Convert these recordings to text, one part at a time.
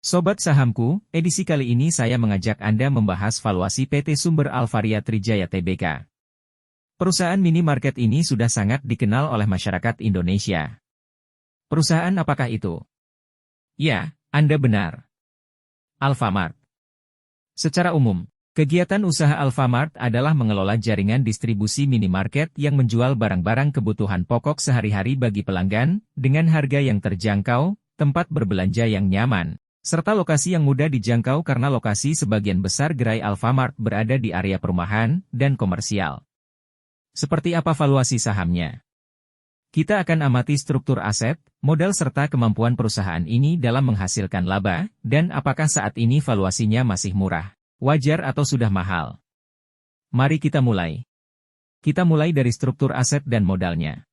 Sobat Sahamku, edisi kali ini saya mengajak Anda membahas valuasi PT Sumber Alvaria Trijaya Tbk. Perusahaan minimarket ini sudah sangat dikenal oleh masyarakat Indonesia. Perusahaan apakah itu? Ya, Anda benar. Alfamart. Secara umum, kegiatan usaha Alfamart adalah mengelola jaringan distribusi minimarket yang menjual barang-barang kebutuhan pokok sehari-hari bagi pelanggan, dengan harga yang terjangkau, tempat berbelanja yang nyaman, serta lokasi yang mudah dijangkau karena lokasi sebagian besar gerai Alfamart berada di area perumahan dan komersial. Seperti apa valuasi sahamnya? Kita akan amati struktur aset, modal serta kemampuan perusahaan ini dalam menghasilkan laba, dan apakah saat ini valuasinya masih murah, wajar atau sudah mahal. Mari kita mulai. Kita mulai dari struktur aset dan modalnya.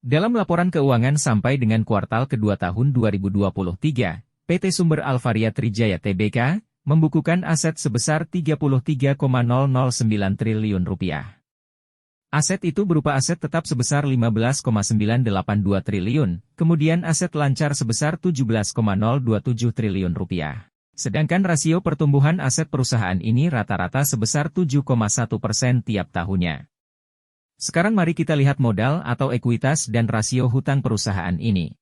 Dalam laporan keuangan sampai dengan kuartal kedua tahun 2023, PT Sumber Alvaria Trijaya Tbk membukukan aset sebesar Rp33,009 triliun. Aset itu berupa aset tetap sebesar Rp15,982 triliun, kemudian aset lancar sebesar Rp17,027 triliun. Sedangkan rasio pertumbuhan aset perusahaan ini rata-rata sebesar 7,1% tiap tahunnya. Sekarang mari kita lihat modal atau ekuitas dan rasio hutang perusahaan ini.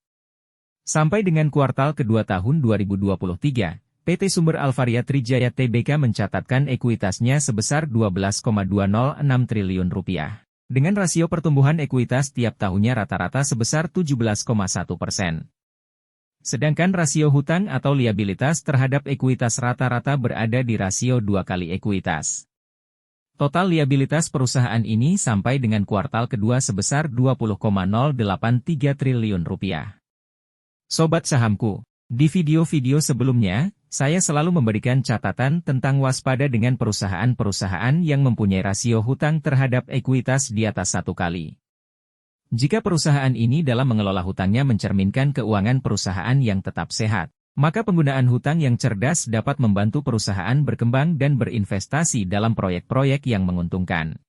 Sampai dengan kuartal kedua tahun 2023, PT Sumber Alvaria Trijaya Tbk mencatatkan ekuitasnya sebesar Rp12,206 triliun, dengan rasio pertumbuhan ekuitas tiap tahunnya rata-rata sebesar 17,1%. Sedangkan rasio hutang atau liabilitas terhadap ekuitas rata-rata berada di rasio 2 kali ekuitas. Total liabilitas perusahaan ini sampai dengan kuartal kedua sebesar Rp20,083 triliun. Sobat Sahamku, di video-video sebelumnya, saya selalu memberikan catatan tentang waspada dengan perusahaan-perusahaan yang mempunyai rasio hutang terhadap ekuitas di atas 1 kali. Jika perusahaan ini dalam mengelola hutangnya mencerminkan keuangan perusahaan yang tetap sehat, maka penggunaan hutang yang cerdas dapat membantu perusahaan berkembang dan berinvestasi dalam proyek-proyek yang menguntungkan.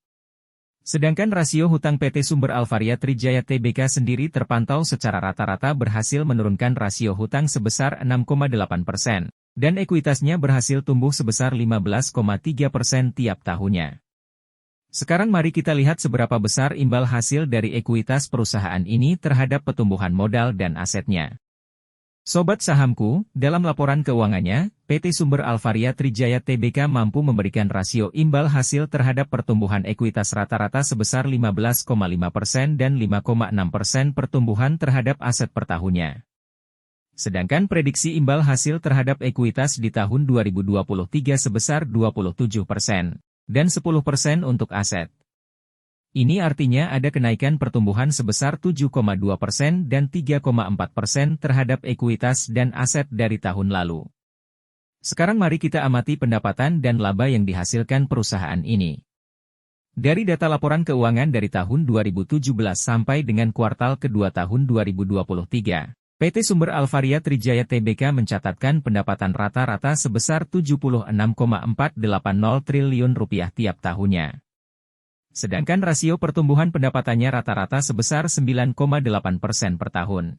Sedangkan rasio hutang PT Sumber Alvaria Trijaya Tbk sendiri terpantau secara rata-rata berhasil menurunkan rasio hutang sebesar 6,8%, dan ekuitasnya berhasil tumbuh sebesar 15,3% tiap tahunnya. Sekarang mari kita lihat seberapa besar imbal hasil dari ekuitas perusahaan ini terhadap pertumbuhan modal dan asetnya. Sobat Sahamku, dalam laporan keuangannya, PT Sumber Alvaria Trijaya Tbk mampu memberikan rasio imbal hasil terhadap pertumbuhan ekuitas rata-rata sebesar 15,5% dan 5,6% pertumbuhan terhadap aset per tahunnya. Sedangkan prediksi imbal hasil terhadap ekuitas di tahun 2023 sebesar 27%, dan 10% untuk aset. Ini artinya ada kenaikan pertumbuhan sebesar 7,2% dan 3,4% terhadap ekuitas dan aset dari tahun lalu. Sekarang mari kita amati pendapatan dan laba yang dihasilkan perusahaan ini. Dari data laporan keuangan dari tahun 2017 sampai dengan kuartal kedua tahun 2023, PT Sumber Alvaria Trijaya Tbk mencatatkan pendapatan rata-rata sebesar Rp76,480 triliun tiap tahunnya. Sedangkan rasio pertumbuhan pendapatannya rata-rata sebesar 9,8% per tahun.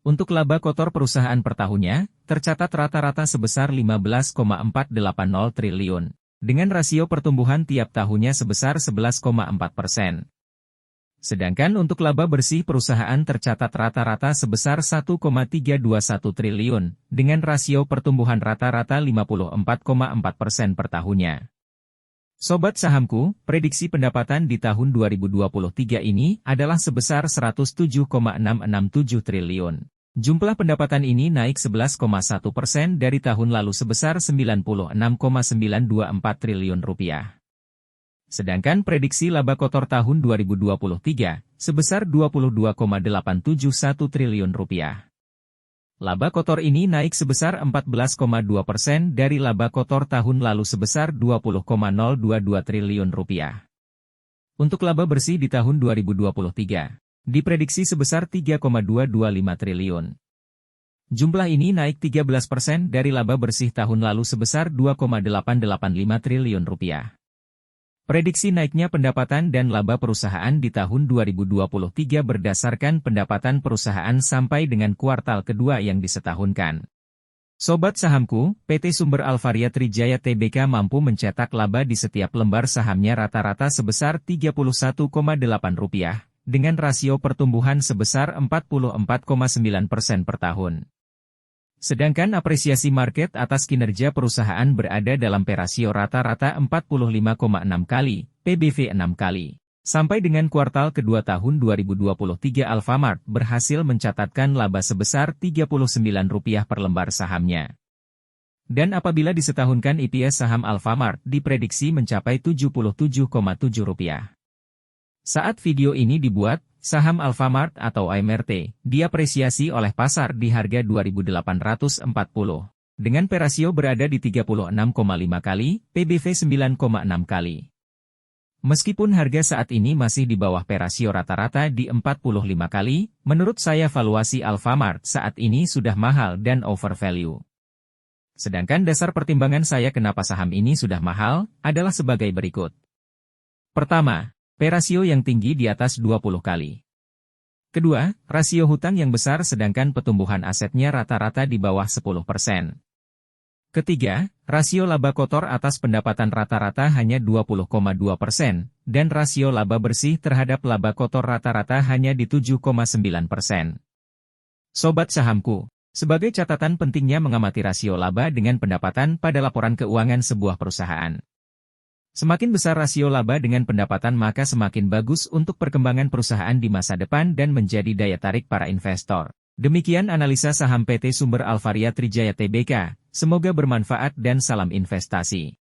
Untuk laba kotor perusahaan per tahunnya, tercatat rata-rata sebesar Rp15,480 triliun, dengan rasio pertumbuhan tiap tahunnya sebesar 11,4%. Sedangkan untuk laba bersih perusahaan tercatat rata-rata sebesar Rp1,321 triliun, dengan rasio pertumbuhan rata-rata 54,4% per tahunnya. Sobat Sahamku, prediksi pendapatan di tahun 2023 ini adalah sebesar Rp107,667 triliun. Jumlah pendapatan ini naik 11,1% dari tahun lalu sebesar Rp96,924 triliun. Sedangkan prediksi laba kotor tahun 2023 sebesar Rp22,871 triliun. Laba kotor ini naik sebesar 14,2% dari laba kotor tahun lalu sebesar Rp20,022 triliun. Untuk laba bersih di tahun 2023, diprediksi sebesar Rp3,225 triliun. Jumlah ini naik 13% dari laba bersih tahun lalu sebesar Rp2,885 triliun. Prediksi naiknya pendapatan dan laba perusahaan di tahun 2023 berdasarkan pendapatan perusahaan sampai dengan kuartal kedua yang disetahunkan. Sobat sahamku, PT Sumber Alvaria Trijaya Tbk mampu mencetak laba di setiap lembar sahamnya rata-rata sebesar Rp31,8, dengan rasio pertumbuhan sebesar 44,9% per tahun. Sedangkan apresiasi market atas kinerja perusahaan berada dalam rasio rata-rata 45,6 kali, PBV 6 kali. Sampai dengan kuartal kedua tahun 2023 Alfamart berhasil mencatatkan laba sebesar Rp39 per lembar sahamnya. Dan apabila disetahunkan EPS saham Alfamart diprediksi mencapai Rp77,7. Saat video ini dibuat, saham Alfamart atau AMRT diapresiasi oleh pasar di harga Rp2.840. Dengan rasio berada di 36,5 kali, PBV 9,6 kali. Meskipun harga saat ini masih di bawah rasio rata-rata di 45 kali, menurut saya valuasi Alfamart saat ini sudah mahal dan overvalue. Sedangkan dasar pertimbangan saya kenapa saham ini sudah mahal, adalah sebagai berikut. Pertama, rasio yang tinggi di atas 20 kali. Kedua, rasio hutang yang besar sedangkan pertumbuhan asetnya rata-rata di bawah 10%. Ketiga, rasio laba kotor atas pendapatan rata-rata hanya 20,2%, dan rasio laba bersih terhadap laba kotor rata-rata hanya di 7,9%. Sobat sahamku, sebagai catatan pentingnya mengamati rasio laba dengan pendapatan pada laporan keuangan sebuah perusahaan. Semakin besar rasio laba dengan pendapatan maka semakin bagus untuk perkembangan perusahaan di masa depan dan menjadi daya tarik para investor. Demikian analisa saham PT Sumber Alvaria Trijaya Tbk, semoga bermanfaat dan salam investasi.